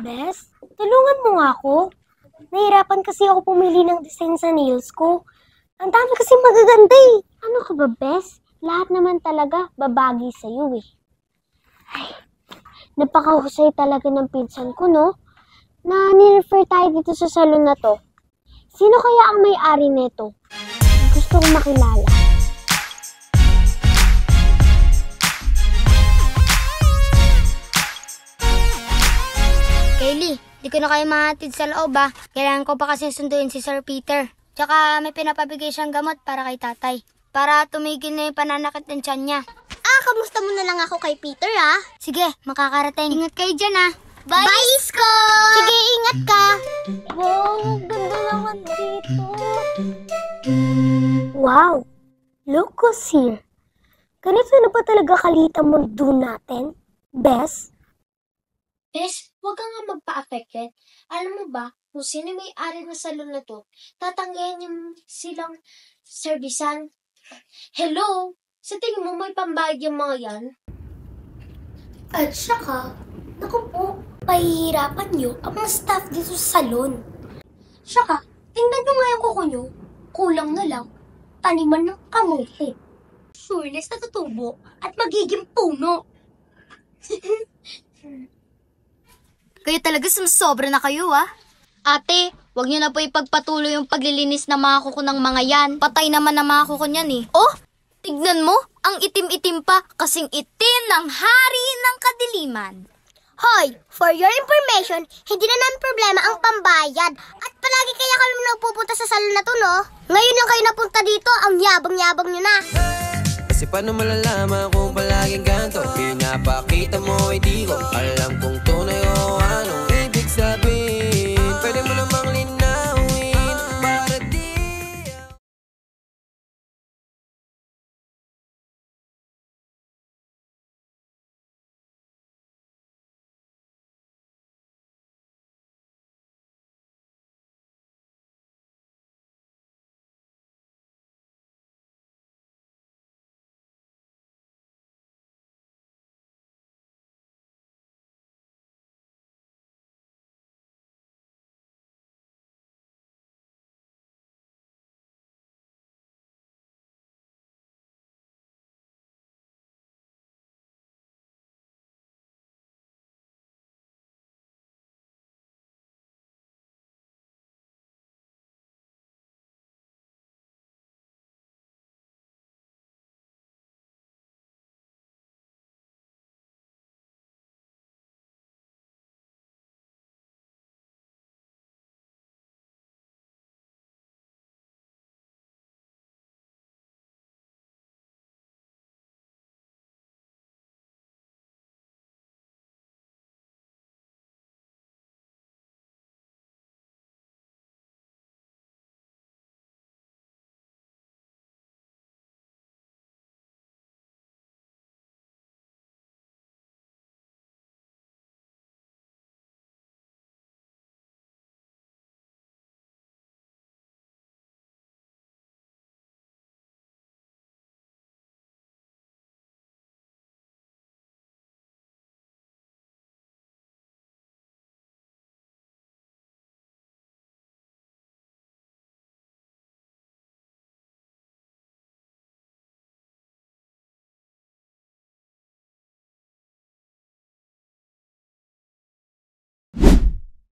Bes, tulungan mo nga ako. Nahirapan kasi ako pumili ng design sa nails ko. Ang dami kasi magaganda eh. Ano ka ba, Bes? Lahat naman talaga babagi sa'yo eh. Ay, napakahusay talaga ng pinsan ko, no? Na nirefer tayo dito sa salon na to. Sino kaya ang may-ari nito? Gusto kong makilala. Kaylee, di ko na kayo mahatid sa loob ah. Kailangan ko pa kasi sunduin si Sir Peter. Tsaka may pinapabigay siyang gamot para kay tatay. Para tumigil na yung pananakit ng tiyan niya. Kamusta mo na lang ako kay Peter, ah? Sige, makakarating. Ingat kayo dyan ah. Bye, Isko! Sige, ingat ka! Wow, ganda naman dito. Wow, look who's here. Ganito na ba talaga kalit ang mundo natin? Bes? Bes, huwag ka nga magpa-affected. Alam mo ba, kung sino may-ari ng salon na to, tatanggihan yung silang servisan. Hello? Sa tingin mo may pambayad yung mga yan? At saka, naku po, pahihirapan niyo ang mga staff dito sa salon. Saka, tingnan nyo nga yung kuko nyo. Kulang na lang. Taniman ng kamote. Sureless na tutubo at magiging puno. Kayo talaga sumusobra na kayo ah. Ate, wag niyo na po ipagpatuloy yung paglilinis ng mga kuko ng mga yan. Patay naman ang mga kuko niyan eh. Oh, tignan mo, ang itim-itim pa kasing itim ng hari ng kadiliman. Hoy, for your information, hindi na namin problema ang pambayad. At palagi kaya kami nagpupunta sa salon na to, no? Ngayon lang kayo napunta dito, ang yabang-yabang nyo na. Kasi paano malalaman kung palaging ganito? Pinapakita mo, hindi ko alam.